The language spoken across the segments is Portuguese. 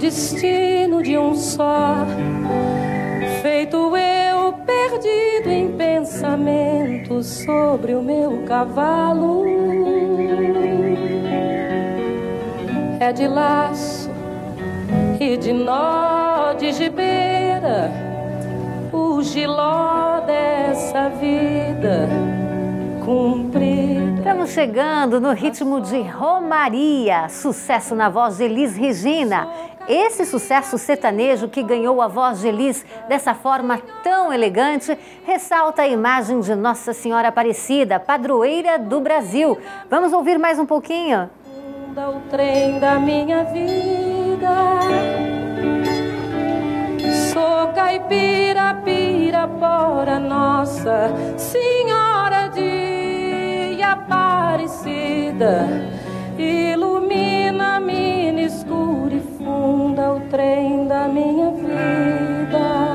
destino de um só, feito eu perdido em pensamentos sobre o meu cavalo. É de laço e de nó de gibeira o giló dessa vida cumprida. Estamos chegando no ritmo de Romaria, sucesso na voz de Elis Regina. Esse sucesso sertanejo que ganhou a voz de Elis dessa forma tão elegante ressalta a imagem de Nossa Senhora Aparecida, padroeira do Brasil. Vamos ouvir mais um pouquinho? O trem da minha vida, sou caipira, pirapora, Nossa Senhora de Aparecida, ilumina-me no escuro e funda o trem da minha vida.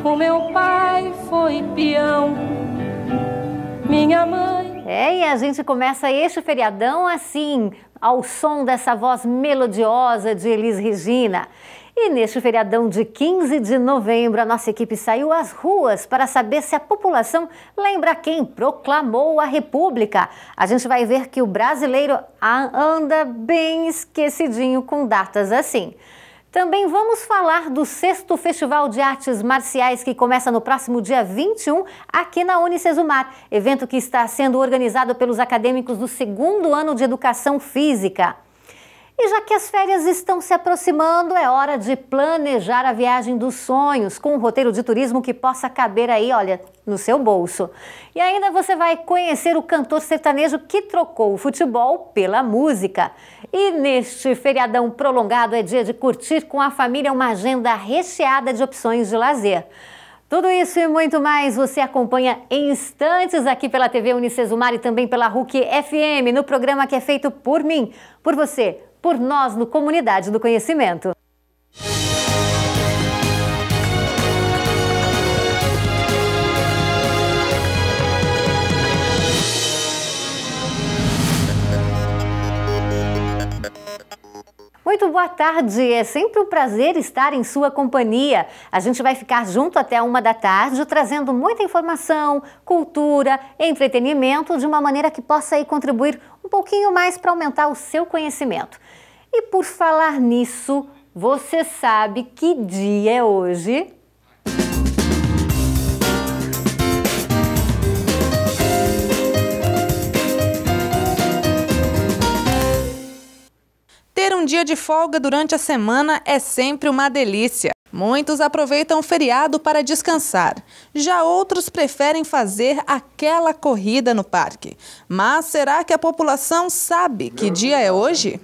O meu pai foi peão, minha mãe... E a gente começa este feriadão assim, ao som dessa voz melodiosa de Elis Regina. E neste feriadão de 15 de novembro, a nossa equipe saiu às ruas para saber se a população lembra quem proclamou a República. A gente vai ver que o brasileiro anda bem esquecidinho com datas assim. Também vamos falar do 6º Festival de Artes Marciais, que começa no próximo dia 21, aqui na Unicesumar, evento que está sendo organizado pelos acadêmicos do 2º ano de Educação Física. E já que as férias estão se aproximando, é hora de planejar a viagem dos sonhos, com um roteiro de turismo que possa caber aí, olha, no seu bolso. E ainda você vai conhecer o cantor sertanejo que trocou o futebol pela música. E neste feriadão prolongado é dia de curtir com a família uma agenda recheada de opções de lazer. Tudo isso e muito mais você acompanha em instantes aqui pela TV Unicesumar e também pela RUC FM, no programa que é feito por mim, por você, por nós no Comunidade do Conhecimento. Muito boa tarde, é sempre um prazer estar em sua companhia. A gente vai ficar junto até 13h, trazendo muita informação, cultura, entretenimento, de uma maneira que possa aí contribuir um pouquinho mais para aumentar o seu conhecimento. E por falar nisso, você sabe que dia é hoje? Ter um dia de folga durante a semana é sempre uma delícia. Muitos aproveitam o feriado para descansar. Já outros preferem fazer aquela corrida no parque. Mas será que a população sabe que dia é hoje?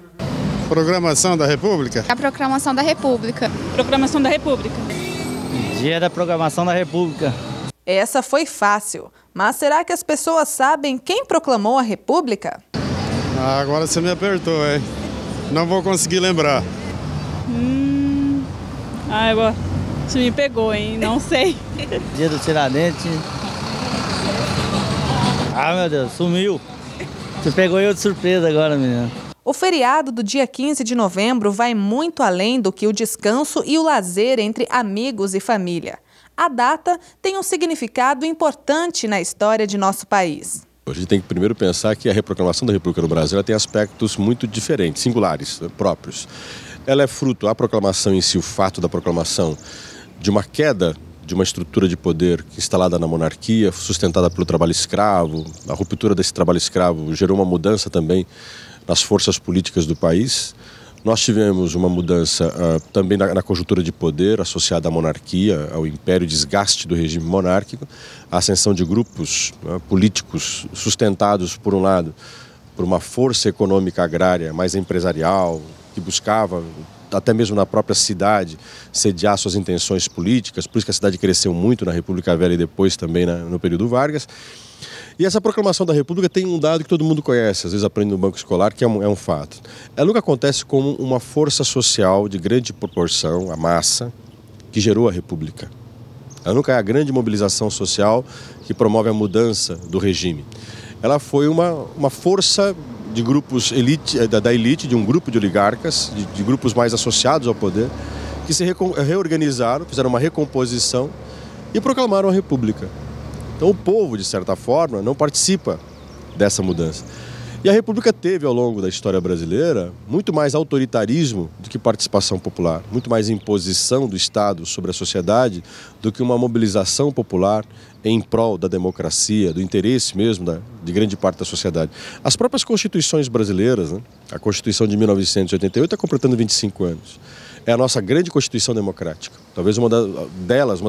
Programação da República? A proclamação da República. Proclamação da República. Dia da Proclamação da República. Essa foi fácil. Mas será que as pessoas sabem quem proclamou a República? Agora você me apertou, hein? Não vou conseguir lembrar. Agora você me pegou, hein? Não sei. Dia do Tiradentes. Ah, meu Deus, sumiu. Você pegou eu de surpresa agora, menina. O feriado do dia 15 de novembro vai muito além do que o descanso e o lazer entre amigos e família. A data tem um significado importante na história de nosso país. A gente tem que primeiro pensar que a reproclamação da República do Brasil tem aspectos muito diferentes, singulares, próprios. Ela é fruto, a proclamação em si, o fato da proclamação, de uma queda de uma estrutura de poder instalada na monarquia, sustentada pelo trabalho escravo. A ruptura desse trabalho escravo gerou uma mudança também nas forças políticas do país. Nós tivemos uma mudança também na conjuntura de poder associada à monarquia, ao império, desgaste do regime monárquico, a ascensão de grupos políticos sustentados, por um lado, por uma força econômica agrária mais empresarial, que buscava, até mesmo na própria cidade, sediar suas intenções políticas. Por isso que a cidade cresceu muito na República Velha e depois também no período Vargas. E essa proclamação da República tem um dado que todo mundo conhece, às vezes aprende no banco escolar, que é um fato. Ela nunca acontece como uma força social de grande proporção, a massa, que gerou a República. Ela nunca é a grande mobilização social que promove a mudança do regime. ela foi uma força de grupos da elite, de um grupo de oligarcas, de grupos mais associados ao poder, que se reorganizaram, fizeram uma recomposição e proclamaram a República. Então o povo, de certa forma, não participa dessa mudança. E a República teve, ao longo da história brasileira, muito mais autoritarismo do que participação popular, muito mais imposição do Estado sobre a sociedade do que uma mobilização popular em prol da democracia, do interesse mesmo de grande parte da sociedade. As próprias constituições brasileiras, né? A Constituição de 1988 está completando 25 anos. É a nossa grande Constituição democrática. Talvez uma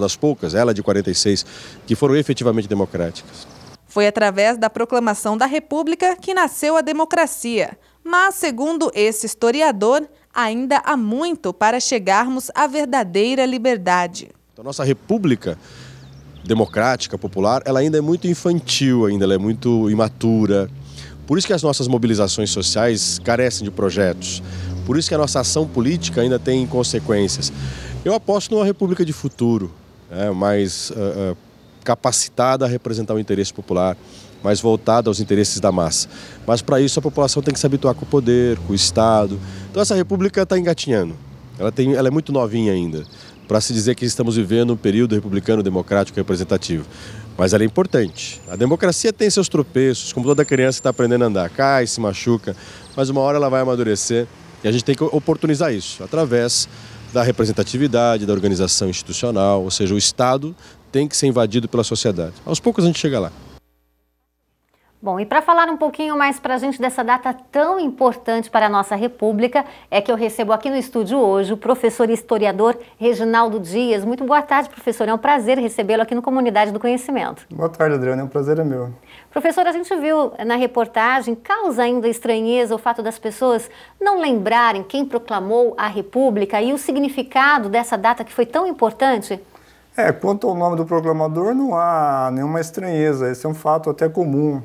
das poucas, ela de 46, que foram efetivamente democráticas. Foi através da proclamação da República que nasceu a democracia. Mas, segundo esse historiador, ainda há muito para chegarmos à verdadeira liberdade. A nossa República democrática, popular, ela ainda é muito infantil, ela é muito imatura. Por isso que as nossas mobilizações sociais carecem de projetos. Por isso que a nossa ação política ainda tem consequências. Eu aposto numa República de futuro, mais capacitada a representar o interesse popular, mais voltada aos interesses da massa. Mas para isso a população tem que se habituar com o poder, com o Estado. Então essa República está engatinhando. Ela é muito novinha ainda, para se dizer que estamos vivendo um período republicano, democrático, representativo. Mas ela é importante. A democracia tem seus tropeços, como toda criança que está aprendendo a andar, cai, se machuca, mas uma hora ela vai amadurecer e a gente tem que oportunizar isso através da representatividade, da organização institucional, ou seja, o Estado tem que ser invadido pela sociedade. Aos poucos a gente chega lá. Bom, e para falar um pouquinho mais para a gente dessa data tão importante para a nossa República, é que eu recebo aqui no estúdio hoje o professor e historiador Reginaldo Dias. Muito boa tarde, professor. É um prazer recebê-lo aqui no Comunidade do Conhecimento. Boa tarde, Adriana. O prazer é meu. Professor, a gente viu na reportagem, causa ainda estranheza o fato das pessoas não lembrarem quem proclamou a República e o significado dessa data que foi tão importante? Quanto ao nome do proclamador, não há nenhuma estranheza. Esse é um fato até comum.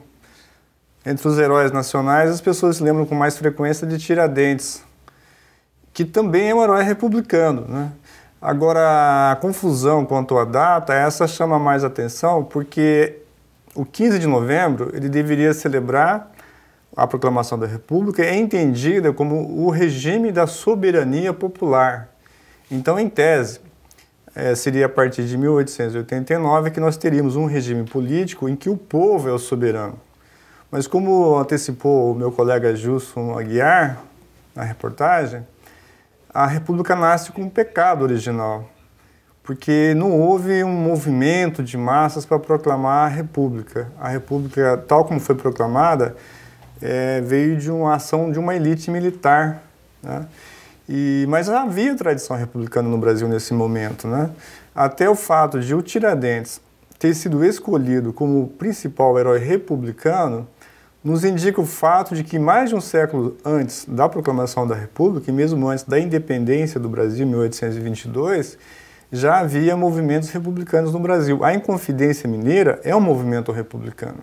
Entre os heróis nacionais, as pessoas se lembram com mais frequência de Tiradentes, que também é um herói republicano, né? Agora, a confusão quanto à data, essa chama mais atenção, porque o 15 de novembro ele deveria celebrar a proclamação da República, é entendida como o regime da soberania popular. Então, em tese, seria a partir de 1889 que nós teríamos um regime político em que o povo é o soberano. Mas como antecipou o meu colega Gilson Aguiar na reportagem, a República nasce com um pecado original, porque não houve um movimento de massas para proclamar a República. A República, tal como foi proclamada, veio de uma ação de uma elite militar, né? Mas havia tradição republicana no Brasil nesse momento, né? Até o fato de o Tiradentes ter sido escolhido como principal herói republicano nos indica o fato de que mais de um século antes da proclamação da República, e mesmo antes da independência do Brasil, em 1822, já havia movimentos republicanos no Brasil. A Inconfidência Mineira é um movimento republicano.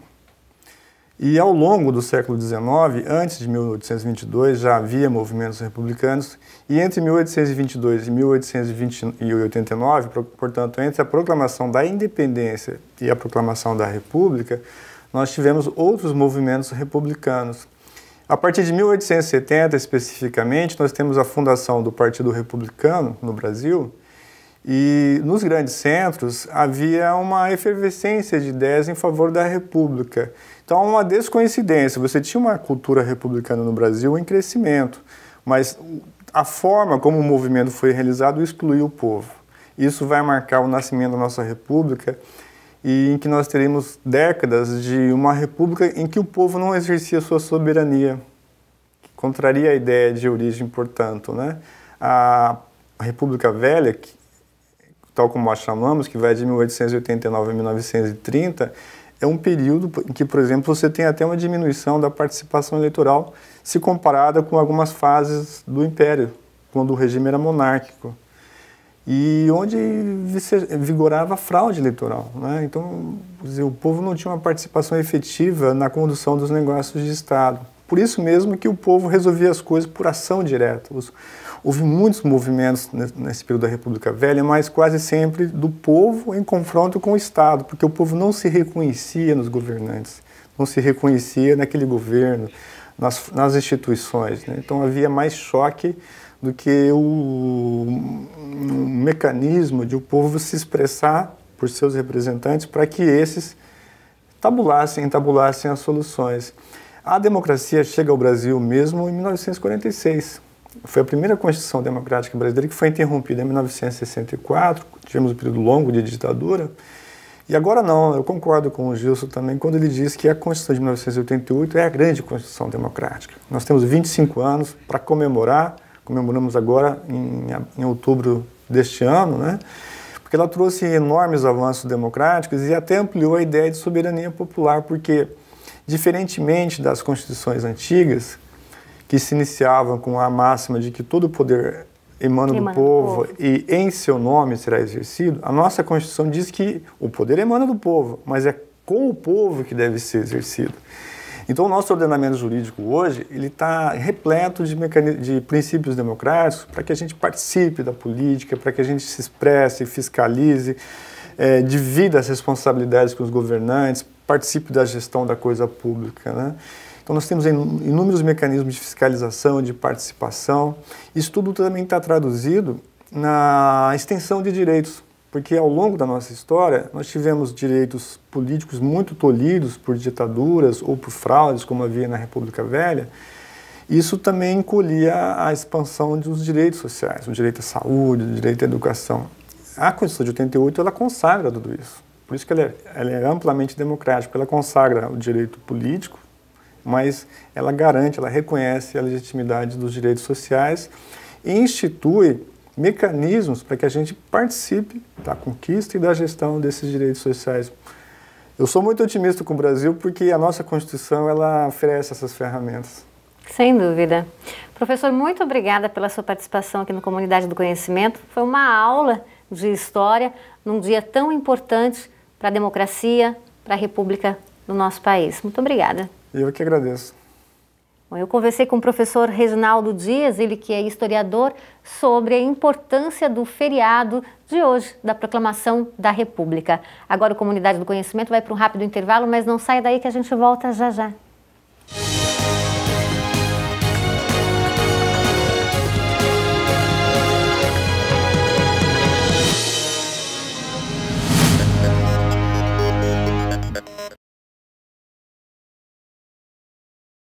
E ao longo do século XIX, antes de 1822, já havia movimentos republicanos, e entre 1822 e 1889, portanto, entre a proclamação da independência e a proclamação da República, nós tivemos outros movimentos republicanos. A partir de 1870, especificamente, nós temos a fundação do Partido Republicano no Brasil, e nos grandes centros havia uma efervescência de ideias em favor da República. Então, uma descoincidência. Você tinha uma cultura republicana no Brasil em crescimento, mas a forma como o movimento foi realizado excluiu o povo. Isso vai marcar o nascimento da nossa República, e em que nós teremos décadas de uma república em que o povo não exercia sua soberania, que contraria a ideia de origem, portanto, né? A República Velha, tal como a chamamos, que vai de 1889 a 1930, é um período em que, por exemplo, você tem até uma diminuição da participação eleitoral se comparada com algumas fases do Império, quando o regime era monárquico, e onde vigorava a fraude eleitoral, né? Então, o povo não tinha uma participação efetiva na condução dos negócios de Estado. Por isso mesmo que o povo resolvia as coisas por ação direta. Houve muitos movimentos nesse período da República Velha, mas quase sempre do povo em confronto com o Estado, porque o povo não se reconhecia nos governantes, não se reconhecia naquele governo, nas instituições, né? Então havia mais choque do que um mecanismo de o povo se expressar por seus representantes para que esses tabulassem as soluções. A democracia chega ao Brasil mesmo em 1946. Foi a primeira Constituição Democrática Brasileira que foi interrompida em 1964, tivemos um período longo de ditadura. E agora não, eu concordo com o Gilson também quando ele diz que a Constituição de 1988 é a grande Constituição Democrática. Nós temos 25 anos para comemorar, comemoramos agora em outubro deste ano, né? Porque ela trouxe enormes avanços democráticos e até ampliou a ideia de soberania popular, porque, diferentemente das constituições antigas, que se iniciavam com a máxima de que todo o poder emana do povo e em seu nome será exercido, a nossa Constituição diz que o poder emana do povo, mas é com o povo que deve ser exercido. Então, o nosso ordenamento jurídico hoje, ele está repleto de princípios democráticos para que a gente participe da política, para que a gente se expresse, fiscalize, divida as responsabilidades com os governantes, participe da gestão da coisa pública, né? Então, nós temos inúmeros mecanismos de fiscalização, de participação. Isso tudo também está traduzido na extensão de direitos, porque ao longo da nossa história, nós tivemos direitos políticos muito tolhidos por ditaduras ou por fraudes, como havia na República Velha. Isso também encolhia a expansão dos direitos sociais, o direito à saúde, o direito à educação. A Constituição de 88, ela consagra tudo isso. Por isso que ela é amplamente democrática, ela consagra o direito político, mas ela garante, ela reconhece a legitimidade dos direitos sociais e institui mecanismos para que a gente participe da conquista e da gestão desses direitos sociais. Eu sou muito otimista com o Brasil porque a nossa Constituição, ela oferece essas ferramentas. Sem dúvida. Professor, muito obrigada pela sua participação aqui no Comunidade do Conhecimento. Foi uma aula de história num dia tão importante para a democracia, para a República do nosso país. Muito obrigada. Eu que agradeço. Bom, eu conversei com o professor Reginaldo Dias, ele que é historiador, sobre a importância do feriado de hoje, da proclamação da República. Agora o Comunidade do Conhecimento vai para um rápido intervalo, mas não saia daí que a gente volta já já.